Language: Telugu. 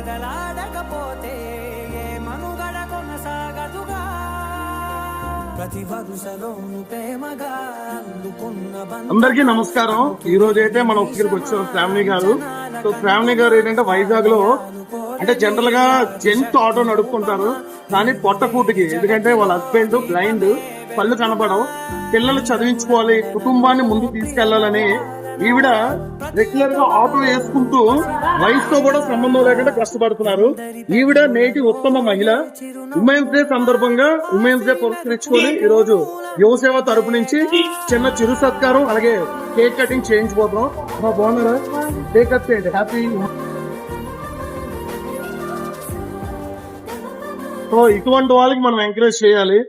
కదలాడకపోతే ఏ మనుగడ కొనసాగదుగా ప్రతి వరుసలోను ప్రేమగా అందుకున్న అందరికీ నమస్కారం. ఈ రోజు అయితే మన దగ్గరికి వచ్చారు శ్రావణి గారు. సో శ్రావణి గారు ఏంటంటే వైజాగ్ లో అంటే జనరల్ గా జెంట్స్ ఆటో నడుపుకుంటారు, కానీ పొట్టకూటికి ఎందుకంటే వాళ్ళ హస్బెండ్ బ్లైండ్, పళ్ళు కనపడవు, పిల్లలు చదివించుకోవాలి, కుటుంబాన్ని ముందుకు తీసుకెళ్లాలని ఈవిడ రెగ్యులర్ గా ఆటో వేసుకుంటూ వయసుతో కూడా సంబంధం లేకుండా కష్టపడుతున్నారు. ఈవిడ నేటి ఉత్తమ మహిళ. ఉమెన్స్ డే సందర్భంగా ఉమెన్స్ డే పురస్కరించుకొని ఈ రోజు యువసేవ తరపు నుంచి చిన్న చిరు సత్కారం అలాగే కేక్ కటింగ్ చేయించబోతున్నాం. బాగున్నారా? కేక్ కట్ చేయండి. హ్యాపీ. సో ఇటువంటి వాళ్ళకి మనం ఎంకరేజ్ చేయాలి.